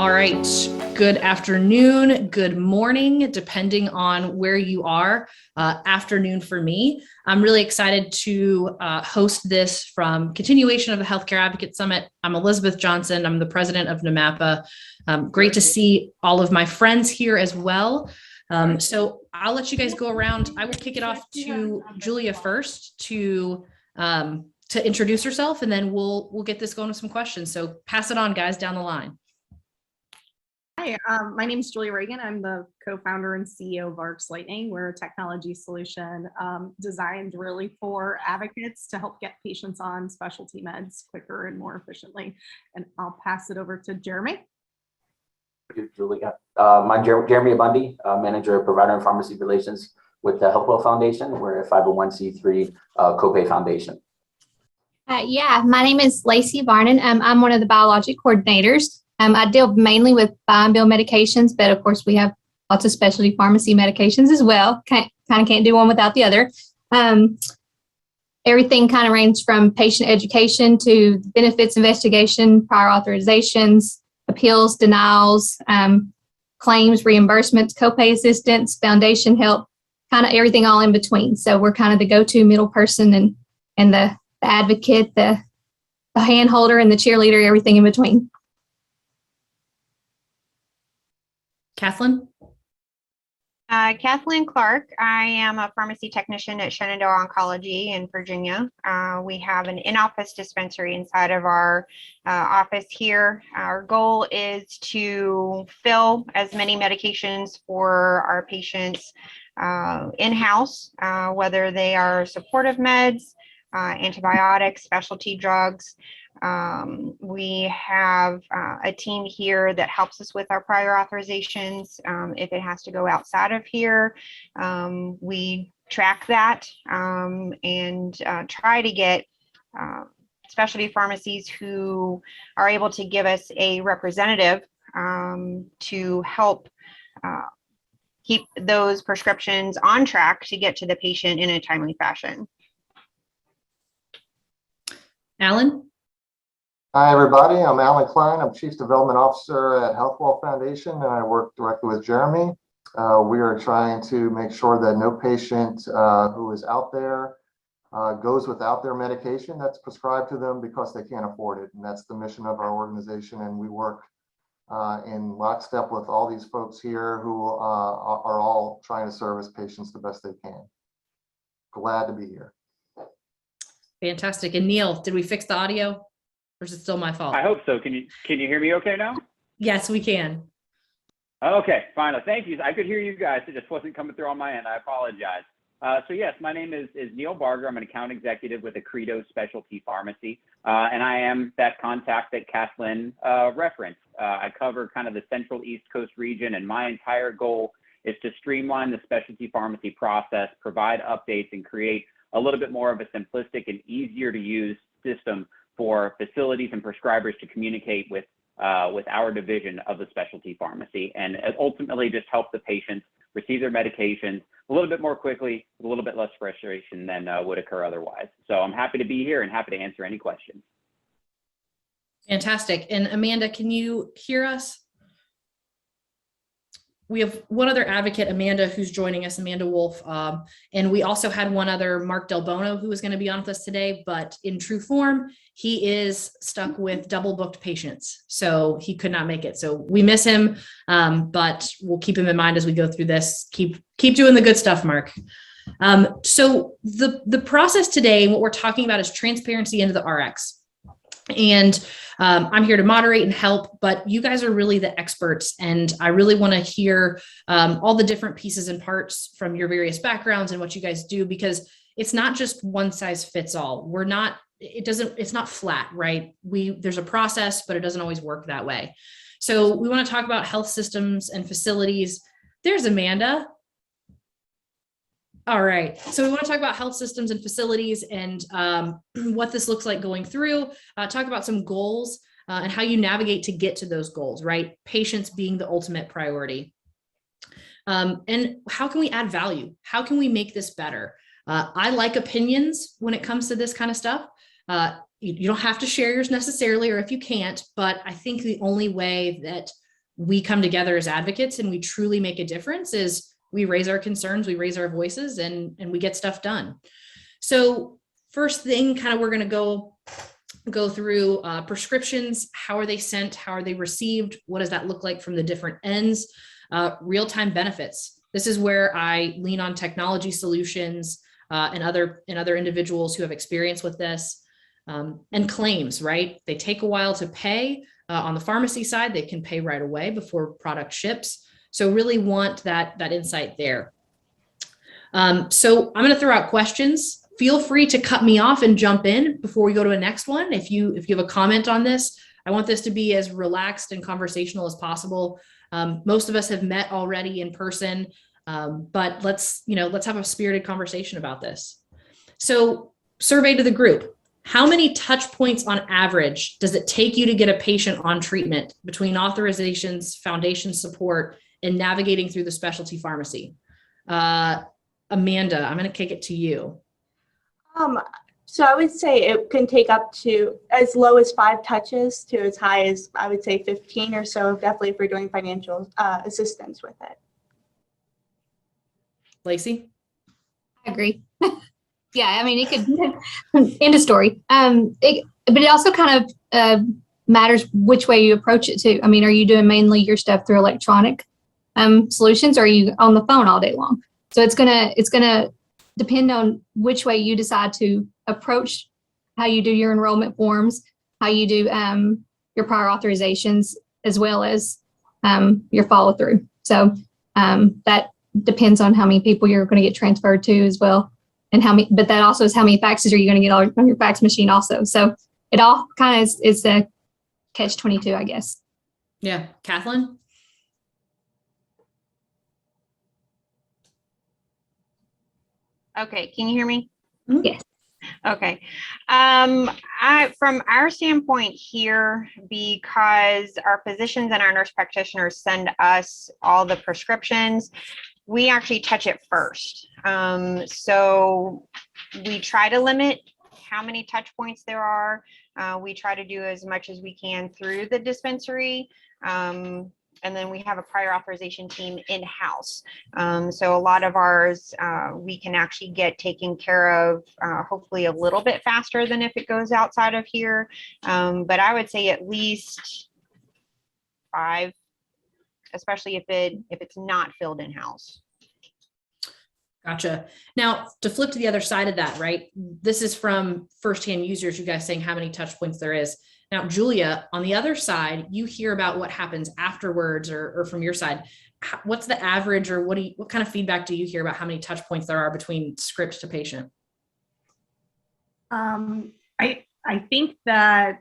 All right. Good afternoon, good morning, depending on where you are. Afternoon for me. I'm really excited to host this from continuation of the Healthcare Advocate Summit. I'm Elizabeth Johnson. I'm the president of NMAPA. Great to see all of my friends here as well. So I'll let you guys go around. I will kick it off to Julia first to introduce herself, and then we'll get this going with some questions. So pass it on, guys, down the line. Hi, my name is Julia Reagan. I'm the co-founder and CEO of Arcs Lightning. We're a technology solution designed really for advocates to help get patients on specialty meds quicker and more efficiently. And I'll pass it over to Jeremy. Thank you, Julia. I'm Jeremy Abundy, Manager of Provider and Pharmacy Relations with the Healthwell Foundation. We're a 501c3 copay foundation. Yeah, my name is Lacey Varnon. I'm one of the biologic coordinators. I deal mainly with buy and bill medications, but of course we have lots of specialty pharmacy medications as well. Can't do one without the other. Everything kind of ranges from patient education to benefits investigation, prior authorizations, appeals, denials, claims, reimbursements, copay assistance, foundation help, kind of everything all in between. So we're kind of the go-to middle person and the advocate, the hand holder and the cheerleader, everything in between. Kathleen? Kathleen Clark. I am a pharmacy technician at Shenandoah Oncology in Virginia. We have an in-office dispensary inside of our office here. Our goal is to fill as many medications for our patients in-house, whether they are supportive meds, antibiotics, specialty drugs. We have a team here that helps us with our prior authorizations. If it has to go outside of here, we track that and try to get specialty pharmacies who are able to give us a representative to help keep those prescriptions on track to get to the patient in a timely fashion. Alan? Hi, everybody. I'm Alan Klein. I'm Chief Development Officer at Healthwell Foundation, and I work directly with Jeremy. We are trying to make sure that no patient who is out there goes without their medication that's prescribed to them because they can't afford it. And that's the mission of our organization. And we work in lockstep with all these folks here who are all trying to service patients the best they can. Glad to be here. Fantastic. And Neil, did we fix the audio? Or is it still my fault? I hope so. Can you hear me okay now? Yes, we can. Okay, finally. Thank you. I could hear you guys. It just wasn't coming through on my end. I apologize. So yes, my name is Neil Barger. I'm an account executive with Accredo Specialty Pharmacy, and I am that contact that Kathleen referenced. I cover kind of the Central East Coast region, and my entire goal is to streamline the specialty pharmacy process, provide updates, and create a little bit more of a simplistic and easier to use system for facilities and prescribers to communicate with our division of the specialty pharmacy, and ultimately just help the patients receive their medications a little bit more quickly, with a little bit less frustration than would occur otherwise. So I'm happy to be here and happy to answer any questions. Fantastic. And Amanda, can you hear us? We have one other advocate, Amanda, who's joining us, Amanda Wolf. And we also had one other, Mark Del Bono, who was going to be on with us today, but in true form, he is stuck with double booked patients. So he could not make it. So we miss him, but we'll keep him in mind as we go through this. Keep doing the good stuff, Mark. So the process today, what we're talking about is transparency into the RX. And I'm here to moderate and help, but you guys are really the experts. And I really want to hear all the different pieces and parts from your various backgrounds and what you guys do, because it's not just one size fits all. It's not flat, right? There's a process, but it doesn't always work that way. So we want to talk about health systems and facilities. There's Amanda. All right. So we want to talk about health systems and facilities and what this looks like going through, talk about some goals and how you navigate to get to those goals, right? Patients being the ultimate priority. And how can we add value? How can we make this better? I like opinions when it comes to this kind of stuff. You don't have to share yours necessarily, or if you can't, but I think the only way that we come together as advocates and we truly make a difference is we raise our concerns, we raise our voices, and we get stuff done. So first thing, kind of, we're going to go through prescriptions. How are they sent? How are they received? What does that look like from the different ends? Real-time benefits. This is where I lean on technology solutions and other individuals who have experience with this. And claims, right? They take a while to pay. On the pharmacy side, they can pay right away before product ships. So really want that insight there. So I'm going to throw out questions. Feel free to cut me off and jump in before we go to the next one. If you have a comment on this, I want this to be as relaxed and conversational as possible. Most of us have met already in person, but let's have a spirited conversation about this. So, survey to the group. How many touch points on average does it take you to get a patient on treatment between authorizations, foundation support, and navigating through the specialty pharmacy? Amanda, I'm going to kick it to you. So I would say it can take up to as low as 5 touches to as high as, I would say, 15 or so, definitely if we're doing financial assistance with it. Lacey? I agree. Yeah, I mean, it could end of story. But it also kind of matters which way you approach it too. I mean, are you doing mainly your stuff through electronic solutions, or are you on the phone all day long? So it's gonna depend on which way you decide to approach how you do your enrollment forms, how you do your prior authorizations, as well as your follow through. So that depends on how many people you're going to get transferred to as well. And but that also is how many faxes are you going to get on your fax machine also. So it all kind of is a catch-22, I guess. Yeah. Kathleen? Okay, can you hear me? Yes. Okay. From our standpoint here, because our physicians and our nurse practitioners send us all the prescriptions, we actually touch it first. So we try to limit how many touch points there are. We try to do as much as we can through the dispensary. And then we have a prior authorization team in-house. So a lot of ours, we can actually get taken care of hopefully a little bit faster than if it goes outside of here. But I would say at least 5, especially if it's not filled in-house. Gotcha. Now, to flip to the other side of that, right? This is from firsthand users, you guys saying how many touch points there is. Now, Julia, on the other side, you hear about what happens afterwards or from your side. What's the average, or what kind of feedback do you hear about how many touch points there are between script to patient? I think that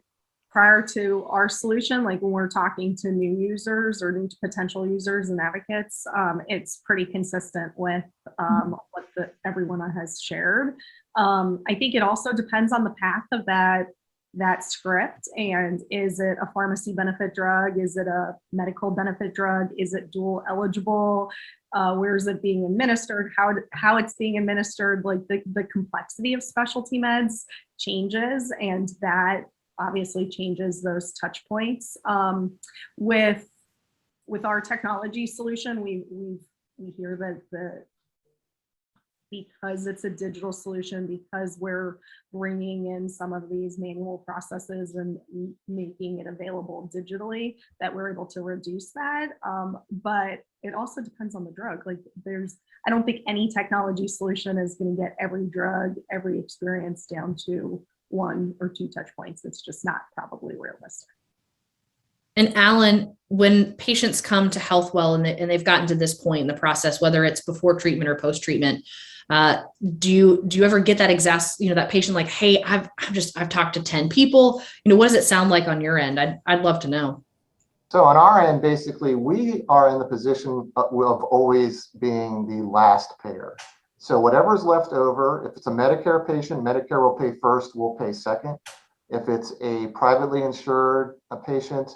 prior to our solution, like when we're talking to new users or new potential users and advocates, it's pretty consistent with what everyone has shared. I think it also depends on the path of that script, and is it a pharmacy benefit drug? Is it a medical benefit drug? Is it dual eligible? Where is it being administered? How it's being administered? Like the complexity of specialty meds changes, and that obviously changes those touch points. With our technology solution, we hear that because it's a digital solution, because we're bringing in some of these manual processes and making it available digitally, that we're able to reduce that. But it also depends on the drug. Like I don't think any technology solution is going to get every drug, every experience down to 1 or 2 touch points. It's just not probably realistic. And Alan, when patients come to Healthwell and they've gotten to this point in the process, whether it's before treatment or post treatment, do you ever get that that patient like, hey, I've talked to 10 people, what does it sound like on your end? I'd love to know. So on our end, basically, we are in the position of always being the last payer. So whatever's left over, if it's a Medicare patient, Medicare will pay first, we'll pay second. If it's a privately insured patient,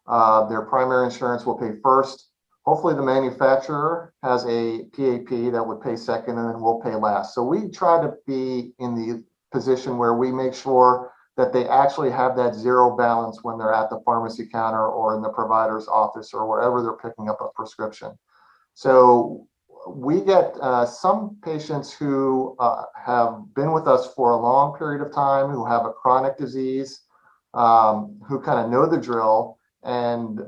their primary insurance will pay first. Hopefully the manufacturer has a PAP that would pay second, and then we'll pay last. So we try to be in the position where we make sure that they actually have that zero balance when they're at the pharmacy counter or in the provider's office or wherever they're picking up a prescription. So we get some patients who have been with us for a long period of time, who have a chronic disease, who kind of know the drill and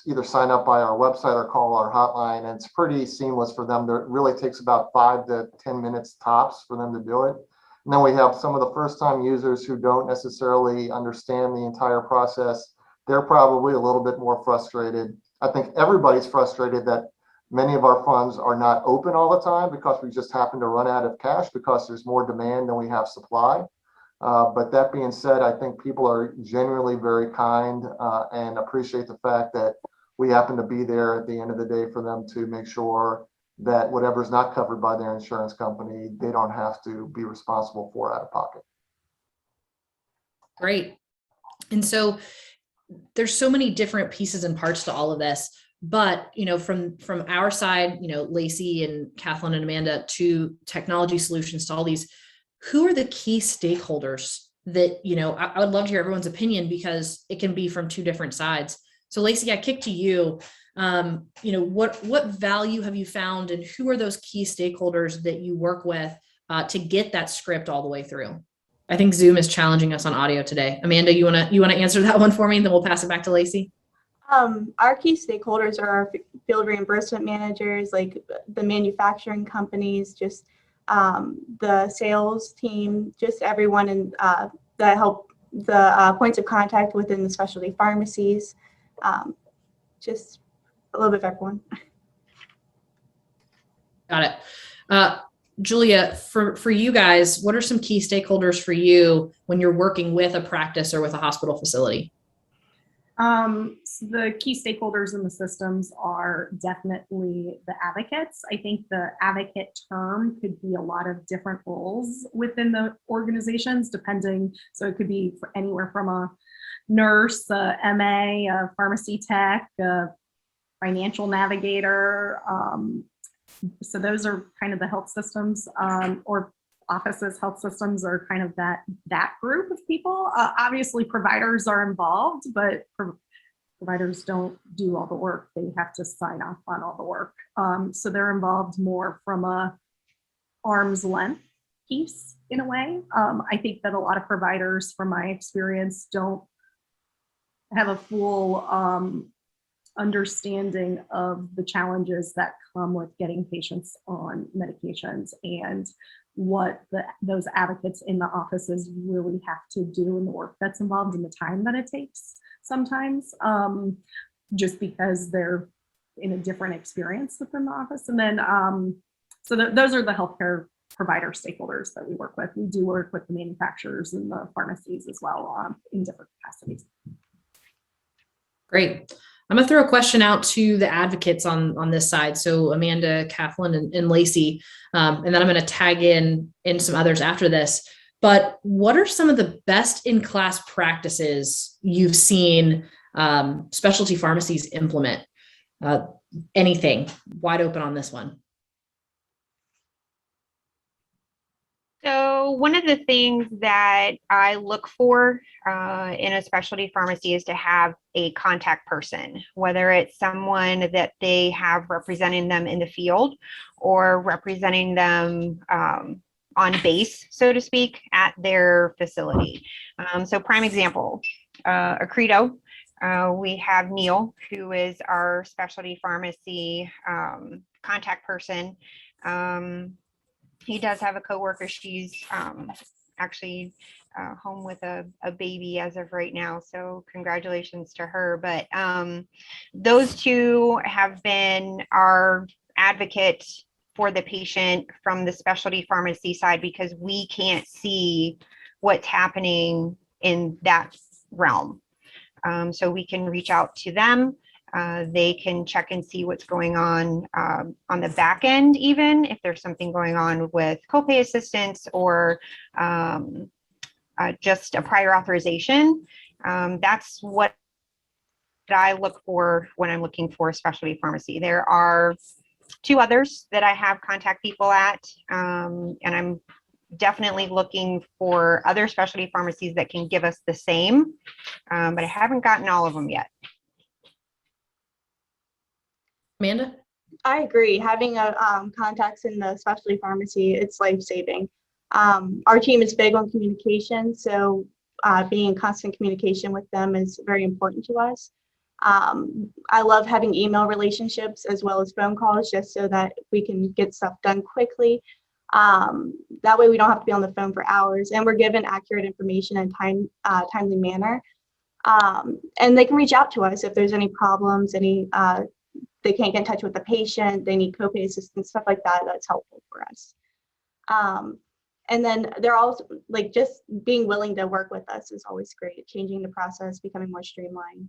either sign up by our website or call our hotline. And it's pretty seamless for them. It really takes about 5 to 10 minutes tops for them to do it. And then we have some of the first-time users who don't necessarily understand the entire process. They're probably a little bit more frustrated. I think everybody's frustrated that many of our funds are not open all the time because we just happen to run out of cash because there's more demand than we have supply. But that being said, I think people are genuinely very kind and appreciate the fact that we happen to be there at the end of the day for them to make sure that whatever's not covered by their insurance company, they don't have to be responsible for out of pocket. Great. And so there's so many different pieces and parts to all of this, but, you know, from our side, you know, Lacey and Kathleen and Amanda, to technology solutions, to all these, who are the key stakeholders that, you know, I would love to hear everyone's opinion because it can be from two different sides. So Lacey, I kick to you. You know, what value have you found, and who are those key stakeholders that you work with to get that script all the way through? I think Zoom is challenging us on audio today. Amanda, you wanna answer that one for me, and then we'll pass it back to Lacey. Our key stakeholders are our field reimbursement managers, like the manufacturing companies, just the sales team, just everyone in that help the points of contact within the specialty pharmacies, just a little bit of everyone. Got it. Julia, for you guys, what are some key stakeholders for you when you're working with a practice or with a hospital facility? So the key stakeholders in the systems are definitely the advocates. I think the advocate term could be a lot of different roles within the organizations, depending. So it could be anywhere from a nurse, a MA, a pharmacy tech, a financial navigator. So those are kind of the health systems or offices. Health systems are kind of that group of people. Obviously, providers are involved, but providers don't do all the work. They have to sign off on all the work. So they're involved more from a arm's length piece in a way. I think that a lot of providers, from my experience, don't have a full understanding of the challenges that come with getting patients on medications and what those advocates in the offices really have to do and the work that's involved and the time that it takes sometimes, just because they're in a different experience within the office. And then, so those are the healthcare provider stakeholders that we work with. We do work with the manufacturers and the pharmacies as well in different capacities. Great. I'm gonna throw a question out to the advocates on this side. So Amanda, Kathleen, and Lacey, and then I'm gonna tag in some others after this. But what are some of the best in-class practices you've seen specialty pharmacies implement? Anything? Wide open on this one. So one of the things that I look for in a specialty pharmacy is to have a contact person, whether it's someone that they have representing them in the field or representing them on base, so to speak, at their facility. So prime example, Accredo, we have Neil, who is our specialty pharmacy contact person. He does have a coworker. She's actually home with a baby as of right now. So congratulations to her. But those two have been our advocate for the patient from the specialty pharmacy side, because we can't see what's happening in that realm. So we can reach out to them. They can check and see what's going on the back end, even if there's something going on with copay assistance or just a prior authorization. That's what I look for when I'm looking for a specialty pharmacy. There are two others that I have contact people at, and I'm definitely looking for other specialty pharmacies that can give us the same, but I haven't gotten all of them yet. Amanda? I agree. Having a contacts in the specialty pharmacy, it's life-saving. Our team is big on communication, so being in constant communication with them is very important to us. I love having email relationships as well as phone calls, just so that we can get stuff done quickly. That way we don't have to be on the phone for hours, and we're given accurate information in timely manner. And they can reach out to us if there's any problems, they can't get in touch with the patient, they need copay assistance, stuff like that. That's helpful for us. And then they're also like, just being willing to work with us is always great. Changing the process, becoming more streamlined.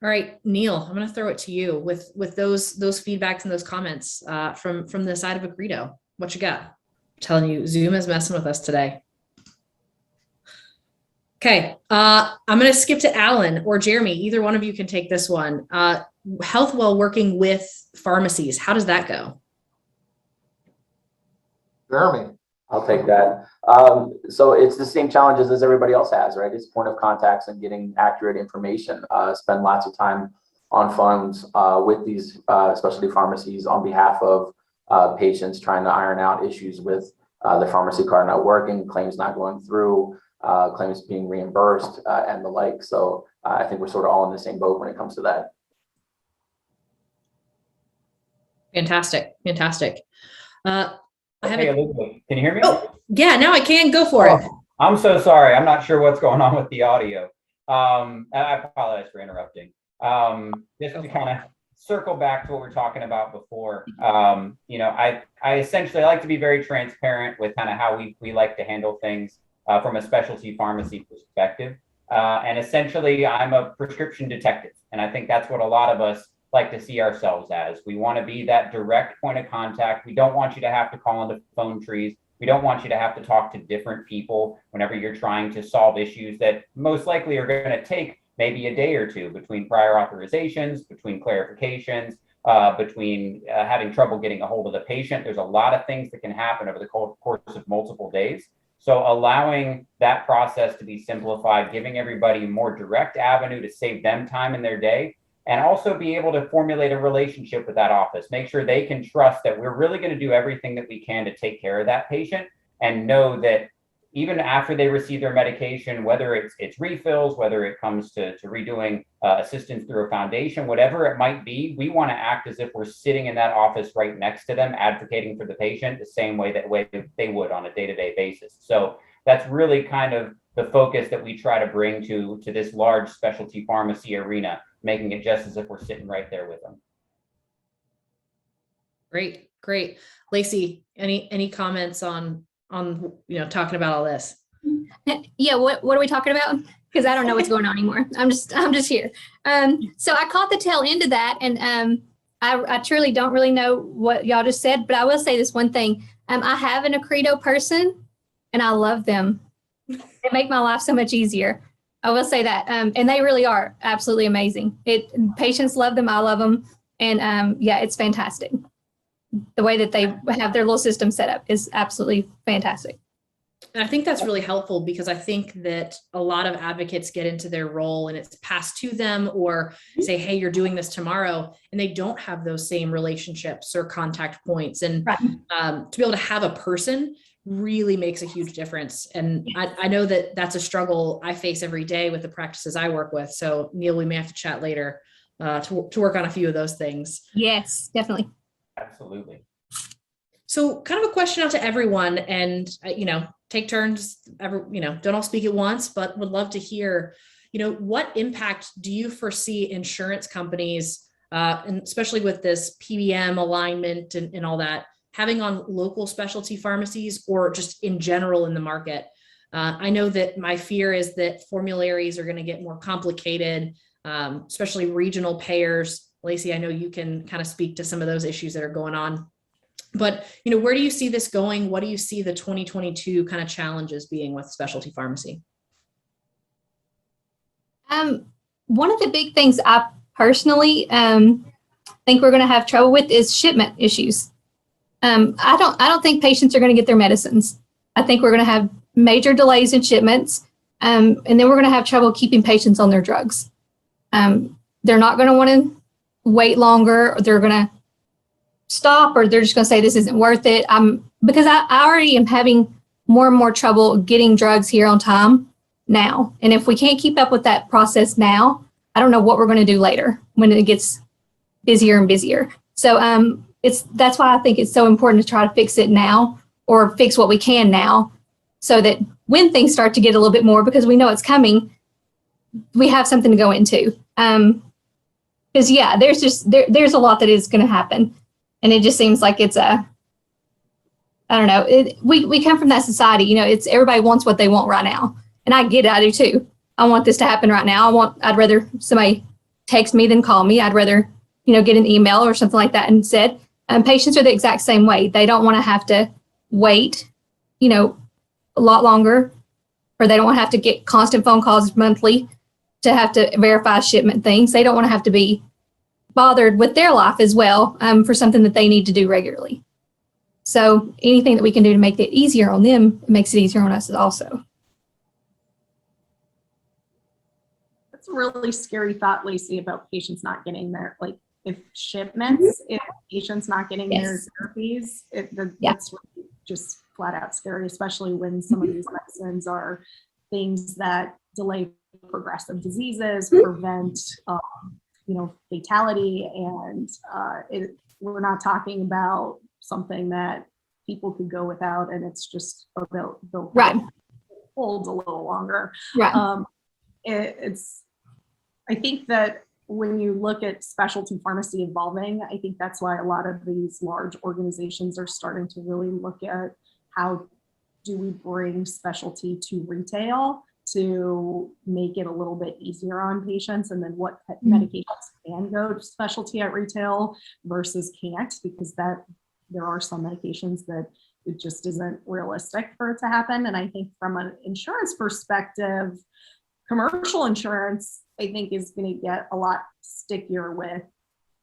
All right, Neil, I'm going to throw it to you with those feedbacks and those comments from the side of Agredo. What you got? I'm telling you, Zoom is messing with us today. Okay, I'm going to skip to Alan or Jeremy. Either one of you can take this one. Healthwell working with pharmacies. How does that go? Jeremy. I'll take that. So it's the same challenges as everybody else has, right? It's point of contacts and getting accurate information. Spend lots of time on phones with these specialty pharmacies on behalf of patients, trying to iron out issues with the pharmacy card not working, claims not going through, claims being reimbursed, and the like. So I think we're sort of all in the same boat when it comes to that. Fantastic, fantastic. Hey, Elizabeth, can you hear me? Oh, yeah, now I can. Go for it. I'm so sorry. I'm not sure what's going on with the audio. I apologize for interrupting. Just to kind of circle back to what we were talking about before, I essentially like to be very transparent with kind of how we like to handle things from a specialty pharmacy perspective. And essentially, I'm a prescription detective. And I think that's what a lot of us like to see ourselves as. We want to be that direct point of contact. We don't want you to have to call into phone trees. We don't want you to have to talk to different people whenever you're trying to solve issues that most likely are going to take maybe a day or two between prior authorizations, between clarifications, between having trouble getting a hold of the patient. There's a lot of things that can happen over the course of multiple days. So allowing that process to be simplified, giving everybody a more direct avenue to save them time in their day, and also be able to formulate a relationship with that office. Make sure they can trust that we're really going to do everything that we can to take care of that patient, and know that even after they receive their medication, whether it's refills, whether it comes to redoing assistance through a foundation, whatever it might be, we want to act as if we're sitting in that office right next to them, advocating for the patient the same way that they would on a day-to-day basis. So that's really kind of the focus that we try to bring to this large specialty pharmacy arena, making it just as if we're sitting right there with them. Great, great. Lacey, any comments on talking about all this? Yeah, what are we talking about? Because I don't know what's going on anymore. I'm just here. So I caught the tail end of that, and I truly don't really know what y'all just said, but I will say this one thing. I have an Accredo person, and I love them. They make my life so much easier. I will say that, and they really are absolutely amazing. Patients love them, I love them, and yeah, it's fantastic. The way that they have their little system set up is absolutely fantastic. And I think that's really helpful, because I think that a lot of advocates get into their role and it's passed to them, or say, hey, you're doing this tomorrow, and they don't have those same relationships or contact points. And Right. To be able to have a person really makes a huge difference. And I know that that's a struggle I face every day with the practices I work with. So Neil, we may have to chat later to work on a few of those things. Yes, definitely. Absolutely. So kind of a question out to everyone, and take turns, don't all speak at once, but would love to hear, what impact do you foresee insurance companies, and especially with this PBM alignment and all that, having on local specialty pharmacies, or just in general in the market? I know that my fear is that formularies are going to get more complicated, especially regional payers. Lacey, I know you can kind of speak to some of those issues that are going on. But, where do you see this going? What do you see the 2022 kind of challenges being with specialty pharmacy? One of the big things I personally think we're going to have trouble with is shipment issues. I don't think patients are going to get their medicines. I think we're going to have major delays in shipments, and then we're going to have trouble keeping patients on their drugs. They're not going to want to wait longer, or they're going to stop, or they're just going to say this isn't worth it. Because I already am having more and more trouble getting drugs here on time now. And if we can't keep up with that process now, I don't know what we're going to do later when it gets busier and busier. So that's why I think it's so important to try to fix it now, or fix what we can now, so that when things start to get a little bit more, because we know it's coming, we have something to go into. Because there's a lot that is going to happen, and it just seems like it's I don't know. We come from that society, it's everybody wants what they want right now, and I get it. I do too. I want this to happen right now. I'd rather somebody text me than call me. I'd rather get an email or something like that. And said, patients are the exact same way. They don't want to have to wait, a lot longer, or they don't want to have to get constant phone calls monthly to have to verify shipment things. They don't want to have to be bothered with their life as well, for something that they need to do regularly. So anything that we can do to make it easier on them, it makes it easier on us also. That's a really scary thought, Lacey, about patients not getting their, if patients not getting their therapies, that's really just flat out scary, especially when some of these medicines are things that delay progressive diseases, prevent, fatality. And we're not talking about something that people could go without, and it's just about the holds a little longer. Right. I think that when you look at specialty pharmacy evolving, I think that's why a lot of these large organizations are starting to really look at how do we bring specialty to retail to make it a little bit easier on patients, and then what medications can go to specialty at retail versus can't, because there are some medications that it just isn't realistic for it to happen. And I think from an insurance perspective, commercial insurance, I think, is going to get a lot stickier with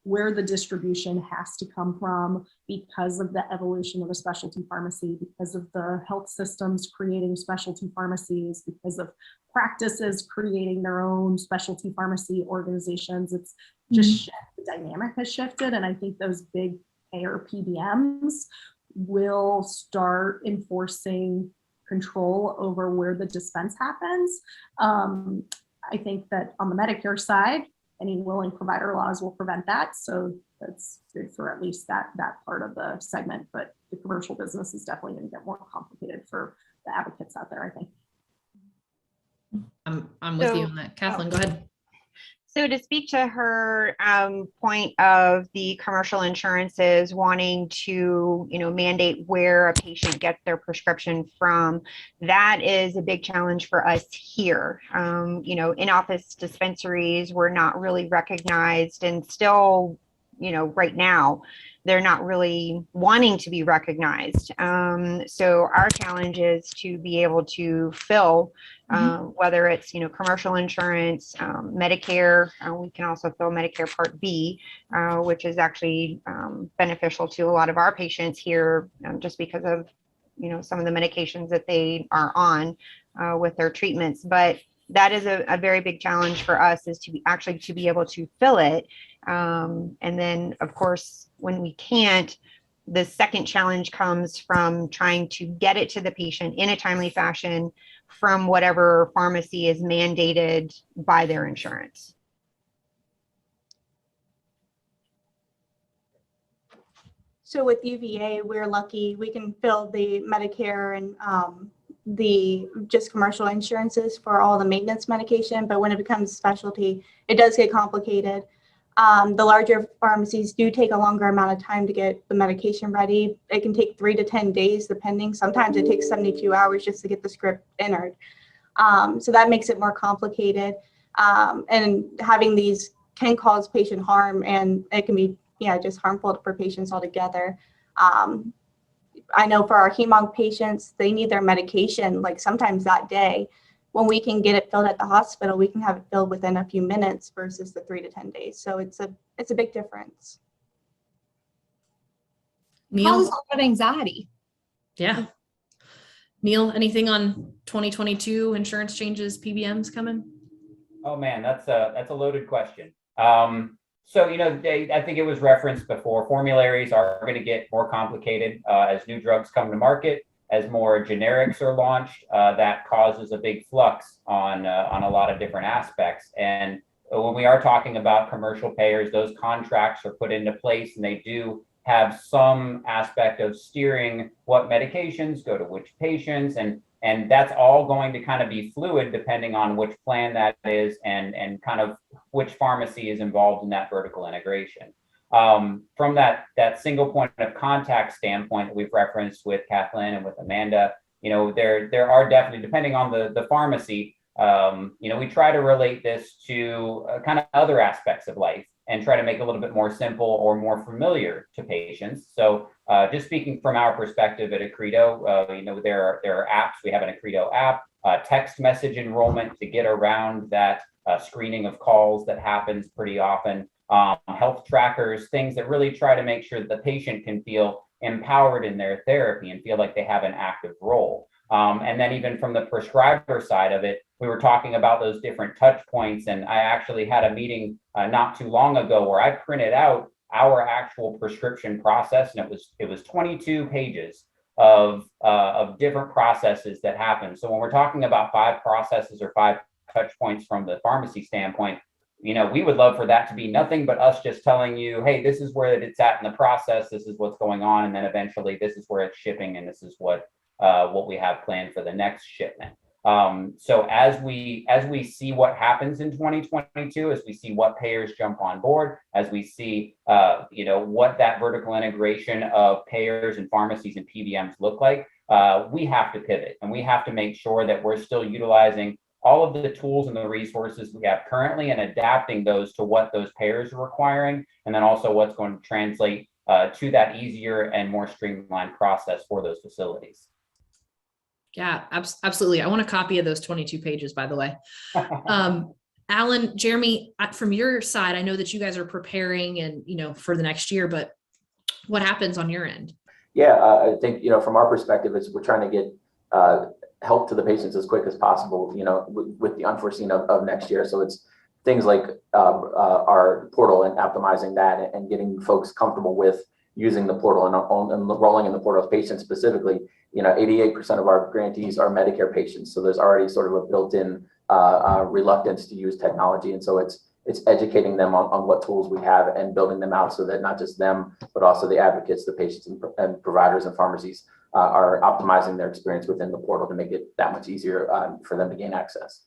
where the distribution has to come from because of the evolution of a specialty pharmacy, because of the health systems creating specialty pharmacies, because of practices creating their own specialty pharmacy organizations. It's just the dynamic has shifted. And I think those big payer PBMs will start enforcing control over where the dispense happens. I think that on the Medicare side, any willing provider laws will prevent that. So that's good for at least that part of the segment. But the commercial business is definitely going to get more complicated for the advocates out there, I think. I'm with you on that. Kathleen, go ahead. So to speak to her point of the commercial insurances wanting to, mandate where a patient gets their prescription from, that is a big challenge for us here. In-office dispensaries were not really recognized, and still, right now, they're not really wanting to be recognized. So our challenge is to be able to fill, whether it's, commercial insurance, Medicare. We can also fill Medicare Part B, which is actually beneficial to a lot of our patients here, just because of, some of the medications that they are on with their treatments. But that is a very big challenge for us, is to be able to fill it. And then, of course, when we can't, the second challenge comes from trying to get it to the patient in a timely fashion from whatever pharmacy is mandated by their insurance. So with UVA, we're lucky we can fill the Medicare and the just commercial insurances for all the maintenance medication. But when it becomes specialty, it does get complicated. The larger pharmacies do take a longer amount of time to get the medication ready. It can take 3 to 10 days, depending. Sometimes it takes 72 hours just to get the script entered. So that makes it more complicated. And having these can cause patient harm, and it can be just harmful for patients altogether. I know for our hemonc patients, they need their medication like sometimes that day. When we can get it filled at the hospital, we can have it filled within a few minutes versus the 3 to 10 days. So it's a big difference. Causes Neil? a lot of anxiety. Yeah. Neil, anything on 2022 insurance changes, PBMs coming? Oh man, that's a loaded question. So, I think it was referenced before, formularies are going to get more complicated as new drugs come to market, as more generics are launched. That causes a big flux on a lot of different aspects. And when we are talking about commercial payers, those contracts are put into place, and they do have some aspect of steering what medications go to which patients, and that's all going to kind of be fluid depending on which plan that is and kind of which pharmacy is involved in that vertical integration. From that single point of contact standpoint that we've referenced with Kathleen and with Amanda, there are definitely, depending on the pharmacy, we try to relate this to kind of other aspects of life and try to make it a little bit more simple or more familiar to patients. So just speaking from our perspective at Accredo, there are apps. We have an Accredo app, text message enrollment to get around that screening of calls that happens pretty often, health trackers, things that really try to make sure that the patient can feel empowered in their therapy and feel like they have an active role. And then even from the prescriber side of it, we were talking about those different touch points. And I actually had a meeting not too long ago where I printed out our actual prescription process, and it was 22 pages of different processes that happen. So when we're talking about 5 processes or 5 touch points from the pharmacy standpoint, we would love for that to be nothing but us just telling you, hey, this is where it's at in the process, this is what's going on, and then eventually this is where it's shipping, and this is what we have planned for the next shipment. So as we see what happens in 2022, as we see what payers jump on board, as we see what that vertical integration of payers and pharmacies and PBMs look like, we have to pivot, and we have to make sure that we're still utilizing all of the tools and the resources we have currently and adapting those to what those payers are requiring, and then also what's going to translate to that easier and more streamlined process for those facilities. Yeah, absolutely. I want a copy of those 22 pages, by the way. Alan, Jeremy, from your side, I know that you guys are preparing and, for the next year, but what happens on your end? Yeah, I think, from our perspective, we're trying to get help to the patients as quick as possible, with the unforeseen of next year. So it's things like our portal and optimizing that and getting folks comfortable with using the portal and enrolling in the portal. Patients specifically, 88% of our grantees are Medicare patients. So there's already sort of a built-in reluctance to use technology. And so it's educating them on what tools we have and building them out so that not just them, but also the advocates, the patients and providers and pharmacies are optimizing their experience within the portal to make it that much easier for them to gain access.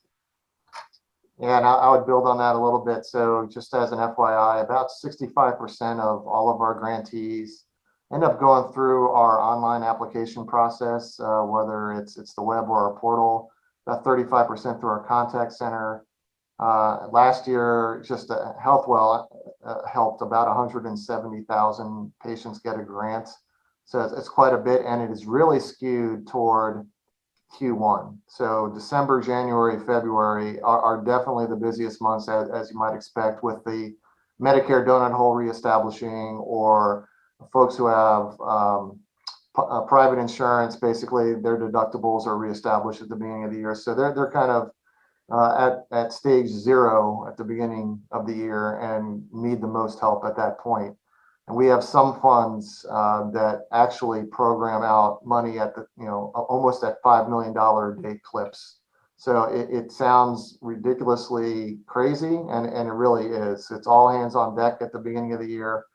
Yeah, and I would build on that a little bit. So just as an FYI, about 65% of all of our grantees end up going through our online application process, whether it's the web or our portal, about 35% through our contact center. Last year, just HealthWell helped about 170,000 patients get a grant. So it's quite a bit, and it is really skewed toward Q1. So December, January, February are definitely the busiest months, as you might expect, with the Medicare donut hole reestablishing, or folks who have private insurance. Basically, their deductibles are reestablished at the beginning of the year. So they're kind of at stage 0 at the beginning of the year and need the most help at that point. And we have some funds that actually program out money at almost at $5 million a day clips. So it sounds ridiculously crazy, and it really is. It's all hands on deck at the beginning of the year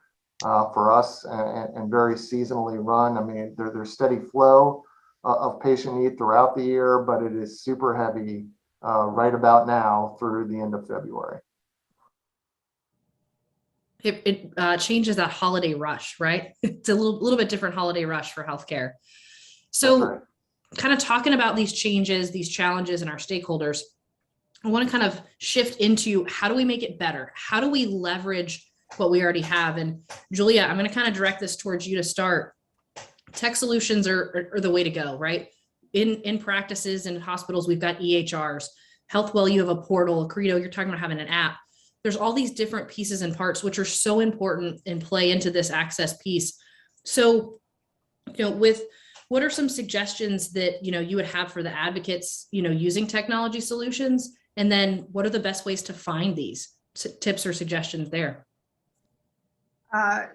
for us, and very seasonally run. I mean, there's steady flow of patient need throughout the year, but it is super heavy right about now through the end of February. It changes that holiday rush, right? It's a little bit different holiday rush for healthcare. So kind of talking about these changes, these challenges, and our stakeholders, I want to kind of shift into how do we make it better? How do we leverage what we already have? And Julia, I'm going to kind of direct this towards you to start. Tech solutions are the way to go, right? In practices and hospitals, we've got EHRs. HealthWell, you have a portal. Accredo, you're talking about having an app. There's all these different pieces and parts which are so important and play into this access piece. So what are some suggestions that, you would have for the advocates, using technology solutions? And then what are the best ways to find these tips or suggestions there?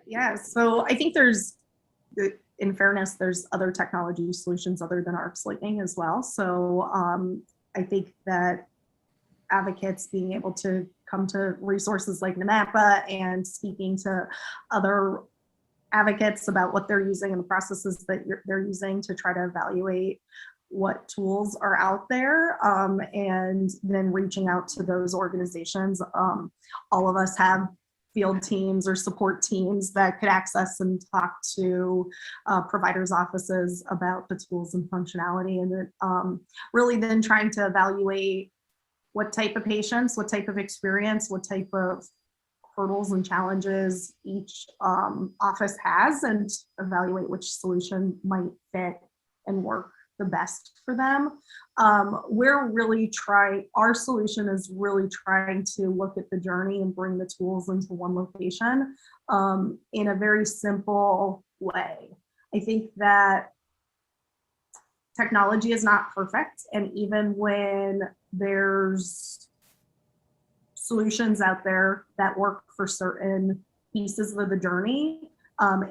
Yeah, so I think in fairness, there's other technology solutions other than Arcs Lightning as well. So I think that advocates being able to come to resources like NMAPA and speaking to other advocates about what they're using and the processes that they're using to try to evaluate what tools are out there, and then reaching out to those organizations. All of us have field teams or support teams that could access and talk to providers' offices about the tools and functionality, and then really then trying to evaluate what type of patients, what type of experience, what type of hurdles and challenges each office has, and evaluate which solution might fit and work the best for them. Our solution is really trying to look at the journey and bring the tools into one location in a very simple way. I think that technology is not perfect, and even when there's solutions out there that work for certain pieces of the journey,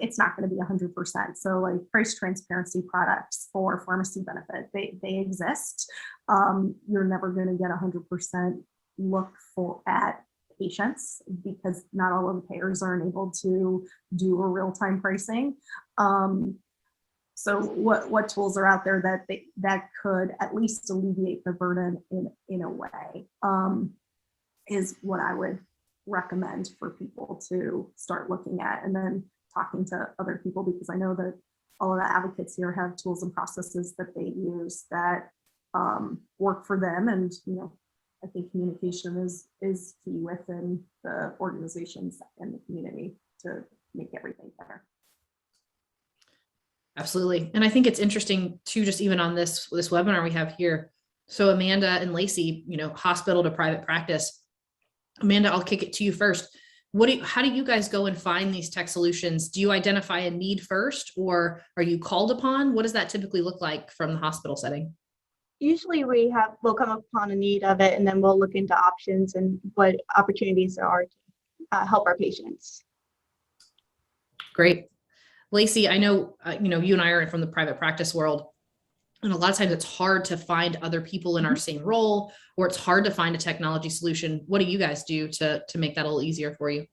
it's not going to be 100%. So like price transparency products for pharmacy benefit, they exist. You're never going to get 100% look at patients because not all of the payers are enabled to do a real-time pricing. So what tools are out there that could at least alleviate the burden in a way, is what I would recommend for people to start looking at, and then talking to other people, because I know that all of the advocates here have tools and processes that they use that work for them. And I think communication is key within the organizations and the community to make everything better. Absolutely. And I think it's interesting too, just even on this webinar we have here. So Amanda and Lacey, hospital to private practice. Amanda, I'll kick it to you first. How do you guys go and find these tech solutions? Do you identify a need first, or are you called upon? What does that typically look like from the hospital setting? Usually we'll come upon a need of it, and then we'll look into options and what opportunities there are to help our patients. Great. Lacey, I know, you and I are from the private practice world, and a lot of times it's hard to find other people in our same role, or it's hard to find a technology solution. What do you guys do to make that a little easier for you?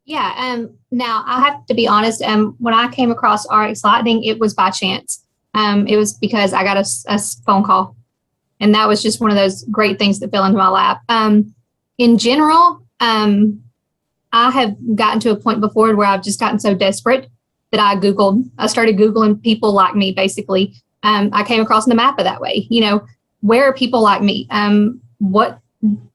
Yeah. Now I have to be honest. When I came across RX Lightning, it was by chance. It was because I got a phone call, and that was just one of those great things that fell into my lap. In general, I have gotten to a point before where I've just gotten so desperate that I started Googling people like me, basically. I came across NMAPA that way. Where are people like me? What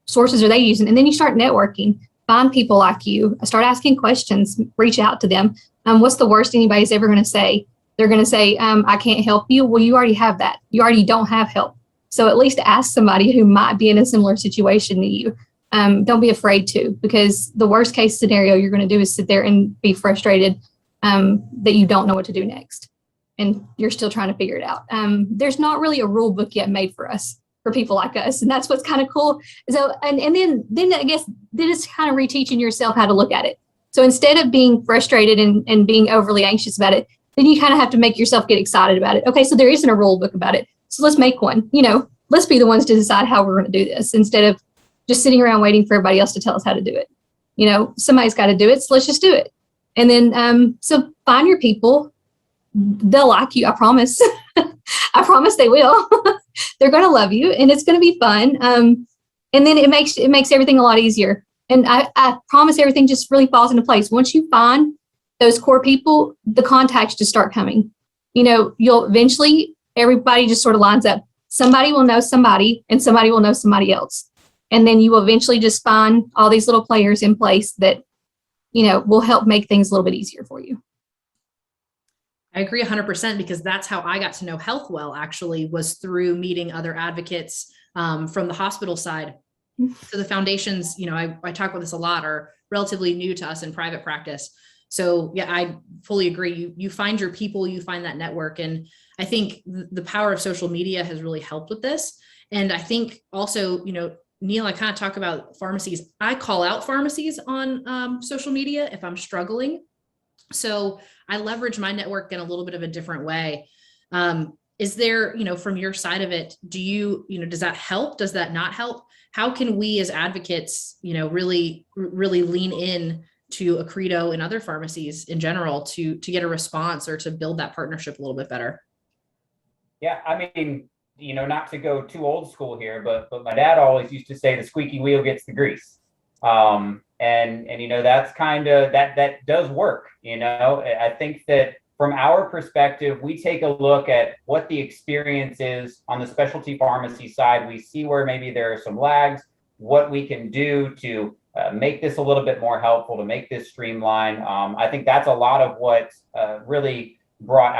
sources are they using? And then you start networking, find people like you, start asking questions, reach out to them. What's the worst anybody's ever going to say? They're going to say, I can't help you. Well, you already have that. You already don't have help. So at least ask somebody who might be in a similar situation to you. Don't be afraid to, because the worst case scenario you're going to do is sit there and be frustrated that you don't know what to do next, and you're still trying to figure it out. There's not really a rule book yet made for us, for people like us, and that's what's kind of cool. So, and then I guess then it's kind of reteaching yourself how to look at it. So instead of being frustrated and being overly anxious about it, then you kind of have to make yourself get excited about it. Okay, so there isn't a rule book about it, so let's make one. Let's be the ones to decide how we're going to do this, instead of just sitting around waiting for everybody else to tell us how to do it. Somebody's got to do it, so let's just do it. And then, so find your people. They'll like you, I promise. I promise they will. They're going to love you, and it's going to be fun. And then it makes everything a lot easier. And I promise everything just really falls into place. Once you find those core people, the contacts just start coming. You'll eventually, everybody just sort of lines up. Somebody will know somebody, and somebody will know somebody else. And then you will eventually just find all these little players in place that, will help make things a little bit easier for you. I agree 100%, because that's how I got to know HealthWell, actually, was through meeting other advocates from the hospital side. So the foundations, I talk about this a lot, are relatively new to us in private practice. So yeah, I fully agree. You find your people, you find that network. And I think the power of social media has really helped with this. And I think also, Neil, I kind of talk about pharmacies. I call out pharmacies on social media if I'm struggling. So I leverage my network in a little bit of a different way. Is there, from your side of it, does that help? Does that not help? How can we as advocates, really lean in to Accredo and other pharmacies in general to get a response or to build that partnership a little bit better? Yeah, I mean, not to go too old school here, but my dad always used to say the squeaky wheel gets the grease. And that's kind of that does work. I think that from our perspective, we take a look at what the experience is on the specialty pharmacy side. We see where maybe there are some lags, what we can do to make this a little bit more helpful, to make this streamlined. I think that's a lot of what really brought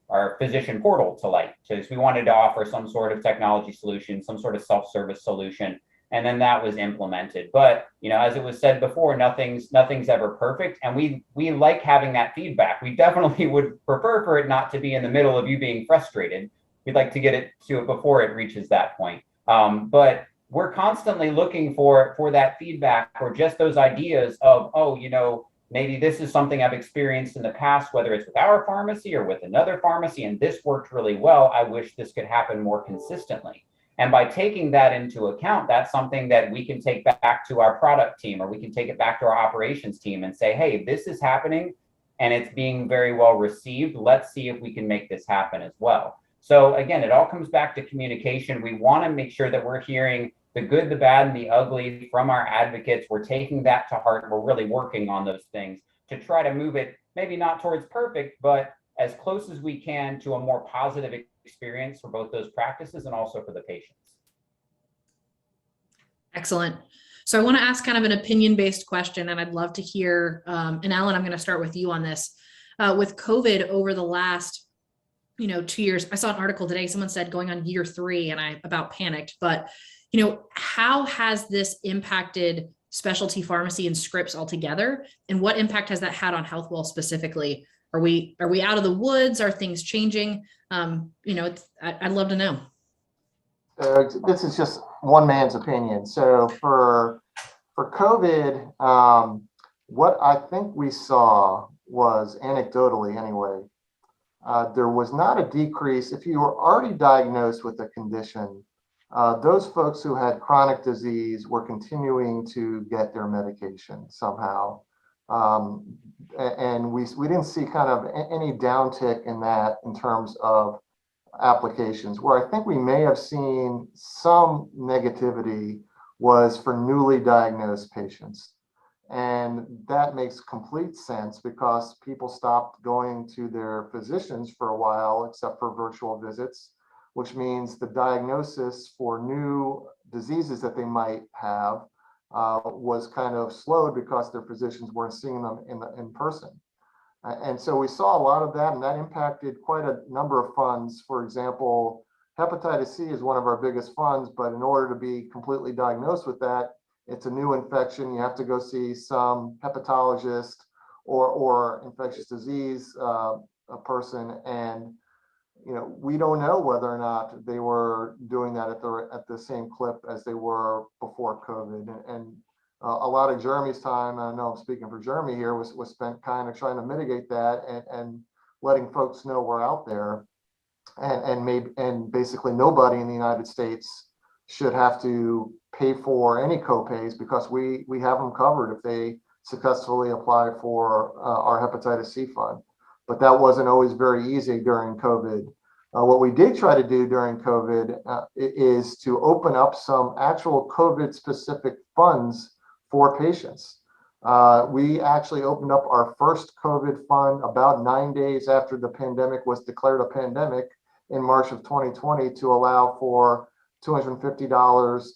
our physician portal to light, because we wanted to offer some sort of technology solution, some sort of self-service solution, and then that was implemented. But as it was said before, nothing's ever perfect, and we like having that feedback. We definitely would prefer for it not to be in the middle of you being frustrated. We'd like to get it to it before it reaches that point. But we're constantly looking for that feedback, or just those ideas of, maybe this is something I've experienced in the past, whether it's with our pharmacy or with another pharmacy, and this worked really well. I wish this could happen more consistently. And by taking that into account, that's something that we can take back to our product team, or we can take it back to our operations team and say, hey, this is happening and it's being very well received. Let's see if we can make this happen as well. So again, it all comes back to communication. We want to make sure that we're hearing the good, the bad, and the ugly from our advocates. We're taking that to heart. We're really working on those things to try to move it, maybe not towards perfect, but as close as we can to a more positive experience for both those practices and also for the patients. Excellent. So I want to ask kind of an opinion-based question, and I'd love to hear, and Alan, I'm going to start with you on this. With COVID over the last 2 years, I saw an article today, someone said going on year 3, and I about panicked, but how has this impacted specialty pharmacy and scripts altogether? And what impact has that had on Healthwell specifically? Are we out of the woods? Are things changing? I'd love to know. This is just one man's opinion. So for COVID, what I think we saw was, anecdotally anyway, there was not a decrease. If you were already diagnosed with a condition, those folks who had chronic disease were continuing to get their medication somehow. And we didn't see kind of any downtick in that in terms of applications. Where I think we may have seen some negativity was for newly diagnosed patients. And that makes complete sense, because people stopped going to their physicians for a while, except for virtual visits, which means the diagnosis for new diseases that they might have was kind of slowed because their physicians weren't seeing them in person. And so we saw a lot of that, and that impacted quite a number of funds. For example, hepatitis C is one of our biggest funds, but in order to be completely diagnosed with that, it's a new infection. You have to go see some hepatologist or infectious disease a person, and we don't know whether or not they were doing that at the same clip as they were before COVID. And a lot of Jeremy's time, I know I'm speaking for Jeremy here, was spent kind of trying to mitigate that and letting folks know we're out there, and basically nobody in the United States should have to pay for any copays, because we have them covered if they successfully apply for our hepatitis C fund. But that wasn't always very easy during COVID. What we did try to do during COVID is to open up some actual COVID specific funds for patients. We actually opened up our first COVID fund about 9 days after the pandemic was declared a pandemic in March of 2020, to allow for $250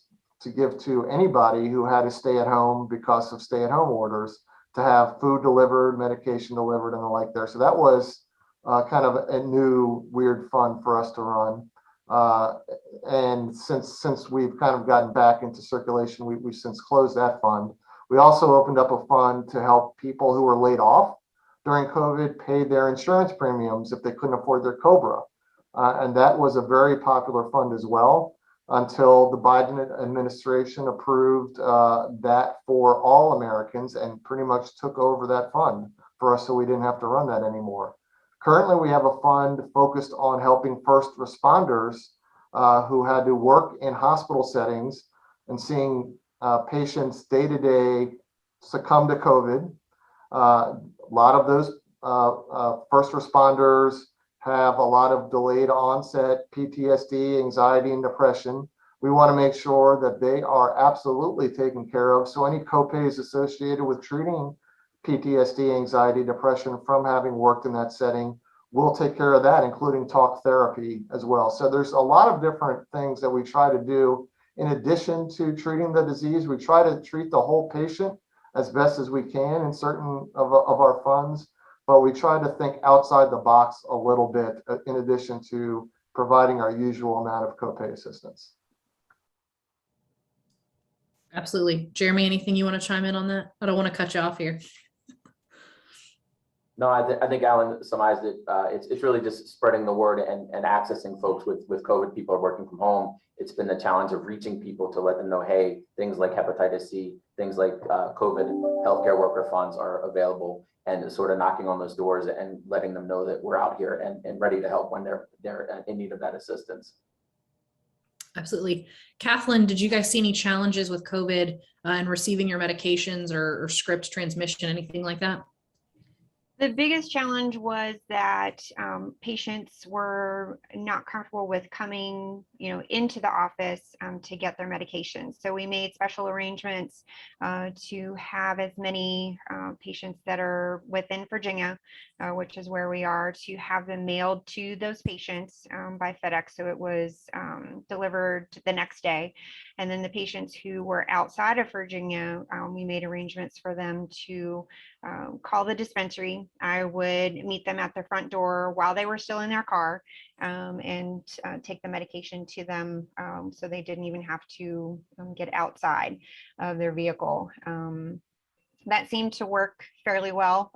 to give to anybody who had to stay at home because of stay-at-home orders, to have food delivered, medication delivered, and the like there. So that was kind of a new weird fund for us to run. And since we've kind of gotten back into circulation, we've since closed that fund. We also opened up a fund to help people who were laid off during COVID pay their insurance premiums if they couldn't afford their COBRA. And that was a very popular fund as well until the Biden administration approved that for all Americans and pretty much took over that fund for us so we didn't have to run that anymore. Currently, we have a fund focused on helping first responders who had to work in hospital settings and seeing patients day to day succumb to COVID. A lot of those first responders have a lot of delayed onset PTSD, anxiety, and depression. We want to make sure that they are absolutely taken care of. So any copays associated with treating PTSD, anxiety, depression from having worked in that setting, we'll take care of that, including talk therapy as well. So there's a lot of different things that we try to do. In addition to treating the disease, we try to treat the whole patient as best as we can in certain of our funds, but we try to think outside the box a little bit in addition to providing our usual amount of copay assistance. Absolutely. Jeremy, anything you want to chime in on that? I don't want to cut you off here. No, I think Alan summarized it. It's really just spreading the word and accessing folks with COVID. People are working from home. It's been the challenge of reaching people to let them know, hey, things like hepatitis C, things like COVID healthcare worker funds are available, and sort of knocking on those doors and letting them know that we're out here and ready to help when they're in need of that assistance. Absolutely. Kathleen, did you guys see any challenges with COVID and receiving your medications or script transmission, anything like that? The biggest challenge was that patients were not comfortable with coming, into the office to get their medications. So we made special arrangements to have as many patients that are within Virginia, which is where we are, to have them mailed to those patients by FedEx. So it was delivered the next day. And then the patients who were outside of Virginia, we made arrangements for them to call the dispensary. I would meet them at the front door while they were still in their car and take the medication to them so they didn't even have to get outside of their vehicle. That seemed to work fairly well.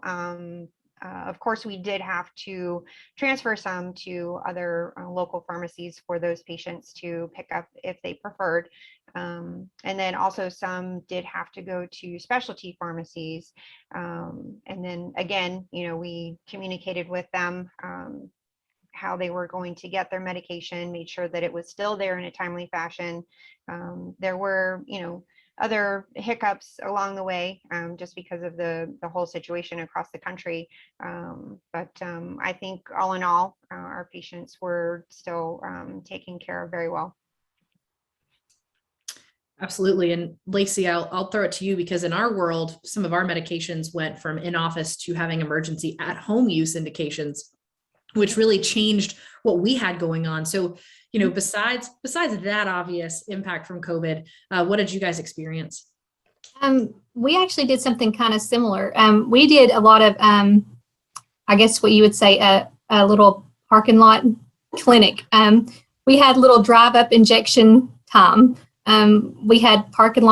Of course, we did have to transfer some to other local pharmacies for those patients to pick up if they preferred. And then also some did have to go to specialty pharmacies. And then again, we communicated with them how they were going to get their medication, made sure that it was still there in a timely fashion. There were, other hiccups along the way, just because of the whole situation across the country. But I think all in all, our patients were still taken care of very well. Absolutely. And Lacey, I'll throw it to you, because in our world, some of our medications went from in-office to having emergency at-home use indications, which really changed what we had going on. So, besides that obvious impact from COVID, what did you guys experience? We actually did something kind of similar. We did a lot of, I guess what you would say, a little parking lot clinic. We had little drive-up injection time. We had parking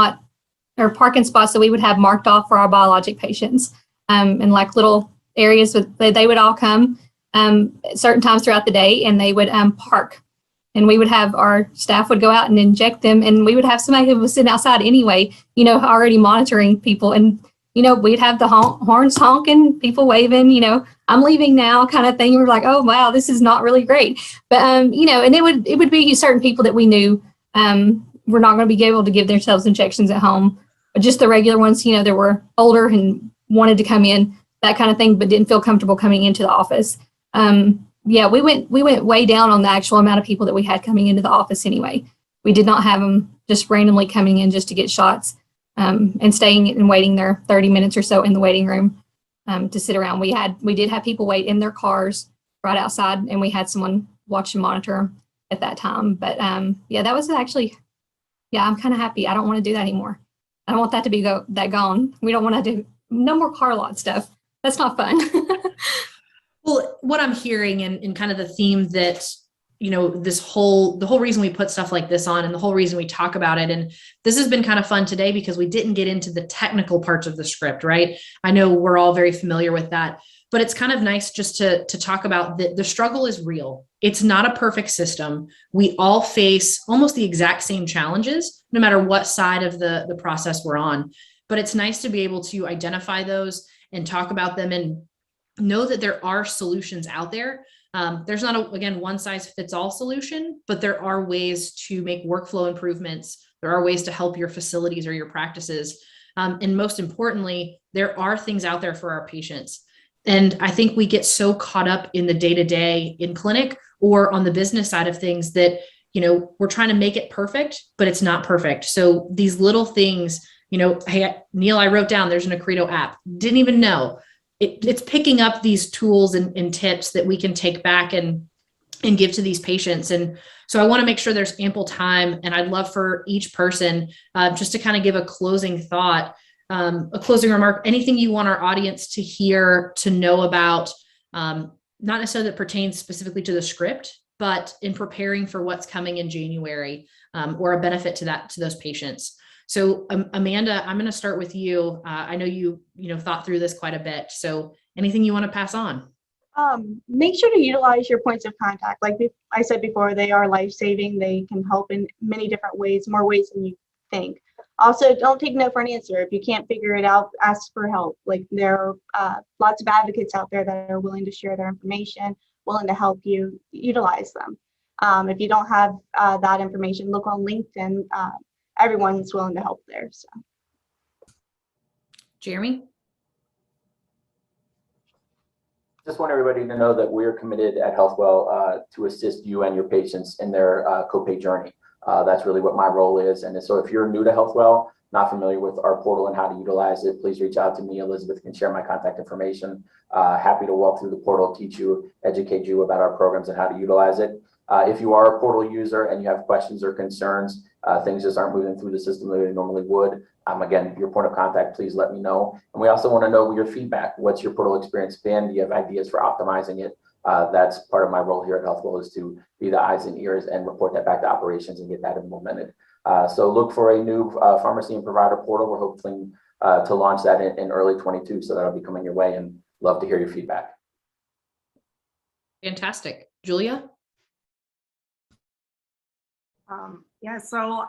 spots that we would have marked off for our biologic patients, and like little areas they would all come at certain times throughout the day, and they would park, and we would have our staff would go out and inject them, and we would have somebody who was sitting outside anyway, already monitoring people, and we'd have the horns honking, people waving, I'm leaving now kind of thing. We're like, oh wow, this is not really great, but and it would be certain people that we knew were not going to be able to give themselves injections at home, but just the regular ones, that were older and wanted to come in, that kind of thing, but didn't feel comfortable coming into the office. We went way down on the actual amount of people that we had coming into the office anyway. We did not have them just randomly coming in just to get shots and staying and waiting there 30 minutes or so in the waiting room to sit around. We did have people wait in their cars right outside, and we had someone watch and monitor them at that time. But that was actually, I'm kind of happy. I don't want to do that anymore. I don't want that to be gone. We don't want to do no more car lot stuff. That's not fun. Well, what I'm hearing and kind of the theme that, the whole reason we put stuff like this on and the whole reason we talk about it. And this has been kind of fun today because we didn't get into the technical parts of the script, right? I know we're all very familiar with that, but it's kind of nice just to talk about the struggle is real. It's not a perfect system. We all face almost the exact same challenges, no matter what side of the process we're on. But it's nice to be able to identify those and talk about them and know that there are solutions out there. There's not, again, one size fits all solution, but there are ways to make workflow improvements. There are ways to help your facilities or your practices. And most importantly, there are things out there for our patients. And I think we get so caught up in the day-to-day in clinic or on the business side of things that, we're trying to make it perfect, but it's not perfect. So these little things, hey, Neil, I wrote down there's an Accredo app. Didn't even know. It's picking up these tools and tips that we can take back and give to these patients. And so I want to make sure there's ample time. And I'd love for each person just to kind of give a closing thought, a closing remark, anything you want our audience to hear, to know about, not necessarily that pertains specifically to the script, but in preparing for what's coming in January or a benefit to those patients. So Amanda, I'm going to start with you. I know you thought through this quite a bit. So anything you want to pass on? Make sure to utilize your points of contact. Like I said before, they are life-saving. They can help in many different ways, more ways than you think. Also, don't take no for an answer. If you can't figure it out, ask for help. Like there are lots of advocates out there that are willing to share their information, willing to help you. Utilize them. If you don't have that information, look on LinkedIn. Everyone's willing to help there. So, Jeremy? Just want everybody to know that we're committed at Healthwell to assist you and your patients in their copay journey. That's really what my role is. And so if you're new to Healthwell, not familiar with our portal and how to utilize it, please reach out to me. Elizabeth can share my contact information. Happy to walk through the portal, teach you, educate you about our programs and how to utilize it. If you are a portal user and you have questions or concerns, things just aren't moving through the system the way they normally would, again, your point of contact, please let me know. And we also want to know your feedback. What's your portal experience been? Do you have ideas for optimizing it? That's part of my role here at Healthwell, is to be the eyes and ears and report that back to operations and get that implemented. So look for a new pharmacy and provider portal. We're hoping to launch that in early 22. So that'll be coming your way, and love to hear your feedback. Fantastic. Julia? So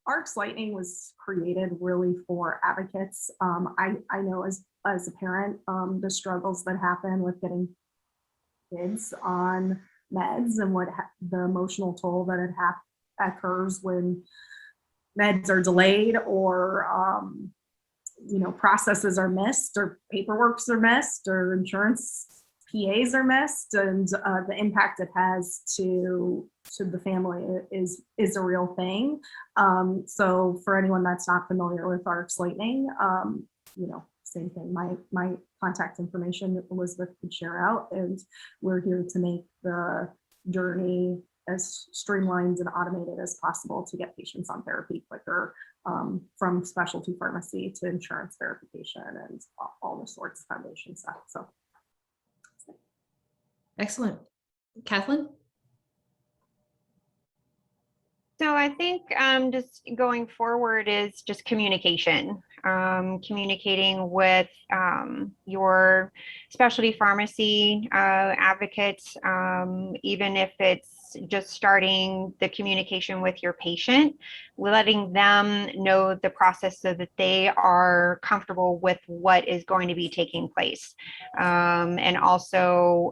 Arcs Lightning was created really for advocates. I know as a parent, the struggles that happen with getting kids on meds and what the emotional toll that it occurs when meds are delayed or processes are missed or paperworks are missed or insurance PAs are missed, and the impact it has to the family is a real thing. So for anyone that's not familiar with Arcs Lightning, same thing. My contact information, Elizabeth could share out, and we're here to make the journey as streamlined and automated as possible to get patients on therapy quicker, from specialty pharmacy to insurance verification and all the sorts of foundation stuff. So. Excellent. Kathleen? So I think just going forward is just communication, communicating with your specialty pharmacy advocates, even if it's just starting the communication with your patient, letting them know the process so that they are comfortable with what is going to be taking place. And also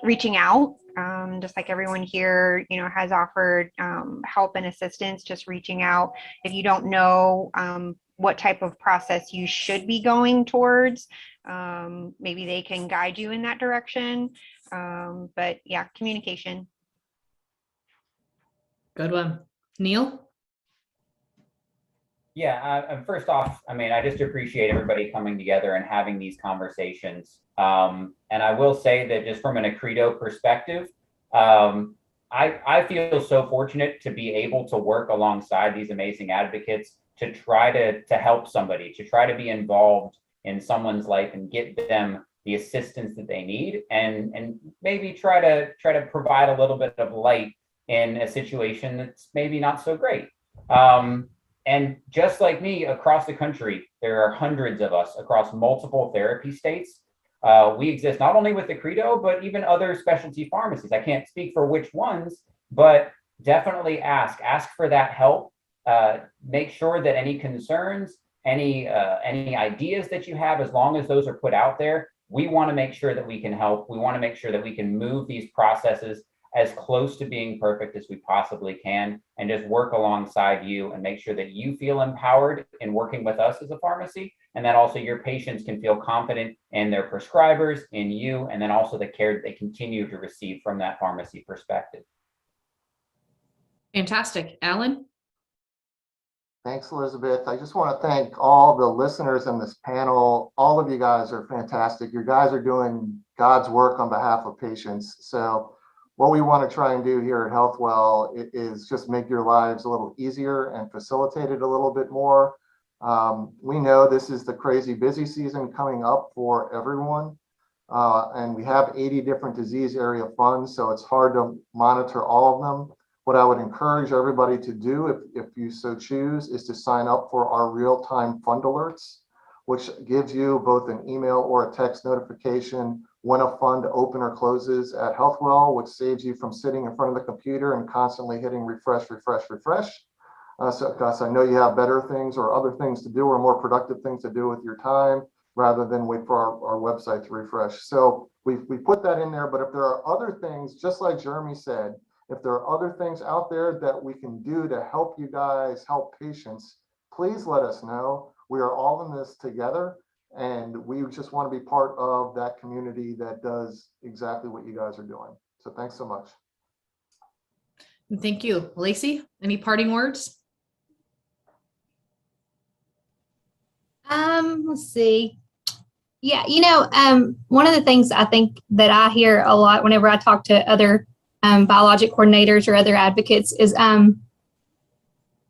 reaching out, just like everyone here, has offered help and assistance, just reaching out. If you don't know what type of process you should be going towards, maybe they can guide you in that direction. But yeah, communication. Good one. Neil? Yeah, first off, I just appreciate everybody coming together and having these conversations. And I will say that just from an Accredo perspective, I feel so fortunate to be able to work alongside these amazing advocates to try to help somebody, to try to be involved in someone's life and get them the assistance that they need, and maybe try to provide a little bit of light in a situation that's maybe not so great. And just like me, across the country, there are hundreds of us across multiple therapy states. We exist not only with the Credo, but even other specialty pharmacies. I can't speak for which ones, but definitely ask for that help. Make sure that any concerns, any ideas that you have, as long as those are put out there, we want to make sure that we can help. We want to make sure that we can move these processes as close to being perfect as we possibly can, and just work alongside you and make sure that you feel empowered in working with us as a pharmacy, and that also your patients can feel confident in their prescribers, in you, and then also the care that they continue to receive from that pharmacy perspective. Fantastic. Alan? Thanks, Elizabeth. I just want to thank all the listeners in this panel. All of you guys are fantastic. You guys are doing God's work on behalf of patients. So what we want to try and do here at HealthWell is just make your lives a little easier and facilitate it a little bit more. We know this is the crazy busy season coming up for everyone. And we have 80 different disease area funds, so it's hard to monitor all of them. What I would encourage everybody to do, if you so choose, is to sign up for our real-time fund alerts, which gives you both an email or a text notification when a fund open or closes at HealthWell, which saves you from sitting in front of the computer and constantly hitting refresh, refresh, refresh. So, because I know you have better things or other things to do or more productive things to do with your time, rather than wait for our website to refresh. So we put that in there, but if there are other things, just like Jeremy said, if there are other things out there that we can do to help you guys help patients, please let us know. We are all in this together, and we just want to be part of that community that does exactly what you guys are doing. So thanks so much. Thank you. Lacey, any parting words? Let's see. Yeah, one of the things I think that I hear a lot whenever I talk to other biologic coordinators or other advocates is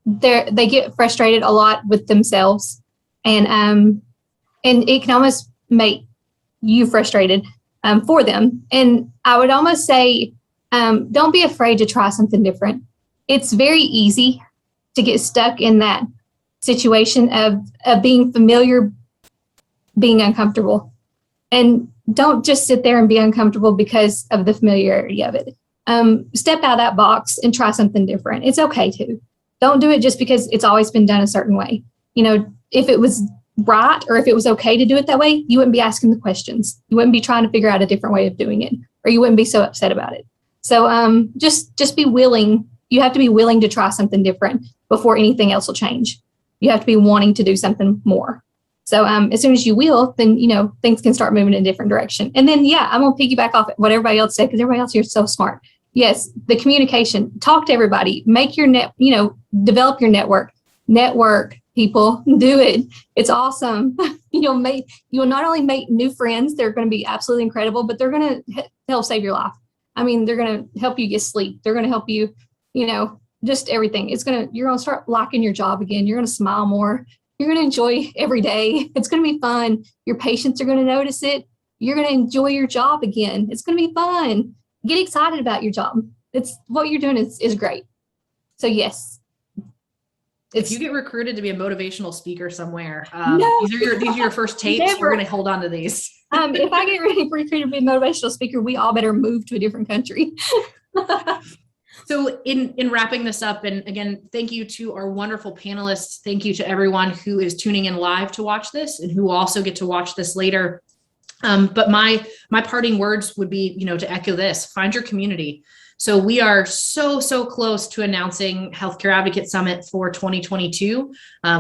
they get frustrated a lot with themselves, and it can almost make you frustrated for them. And I would almost say, don't be afraid to try something different. It's very easy to get stuck in that situation of being familiar, being uncomfortable, and don't just sit there and be uncomfortable because of the familiarity of it. Step out of that box and try something different. It's okay to. Don't do it just because it's always been done a certain way. If it was right or if it was okay to do it that way, you wouldn't be asking the questions. You wouldn't be trying to figure out a different way of doing it, or you wouldn't be so upset about it. So just be willing. You have to be willing to try something different before anything else will change. You have to be wanting to do something more. So as soon as you will, then, things can start moving in a different direction. And then, yeah, I'm going to piggyback off what everybody else said, because everybody else here is so smart. Yes, the communication, talk to everybody, make your develop your network, people, do it. It's awesome. You'll not only make new friends, they're going to be absolutely incredible, but they're going to help save your life. I mean, they're going to help you get sleep. They're going to help you, just everything. You're going to start liking your job again. You're going to smile more. You're going to enjoy every day. It's going to be fun. Your patients are going to notice it. You're going to enjoy your job again. It's going to be fun. Get excited about your job. It's what you're doing is great. So yes. If you get recruited to be a motivational speaker somewhere, No. these are your first tapes. Never. You're going to hold on to these. If I get recruited to be a motivational speaker, we all better move to a different country. So in wrapping this up, and again, thank you to our wonderful panelists. Thank you to everyone who is tuning in live to watch this and who also get to watch this later. But my parting words would be, to echo this: find your community. So we are so close to announcing Healthcare Advocate Summit for 2022.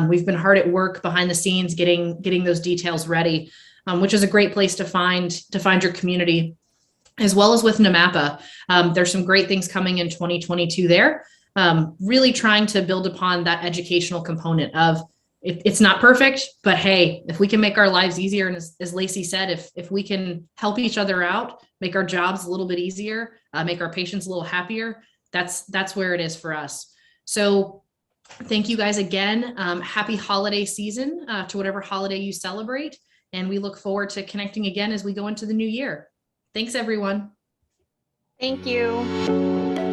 We've been hard at work behind the scenes getting those details ready, which is a great place to find your community. As well as with NAMAPA. There's some great things coming in 2022 there. Really trying to build upon that educational component of it's not perfect, but hey, if we can make our lives easier, and as Lacey said, if we can help each other out, make our jobs a little bit easier, make our patients a little happier, that's where it is for us. So thank you guys again. Happy holiday season to whatever holiday you celebrate. And we look forward to connecting again as we go into the new year. Thanks, everyone. Thank you.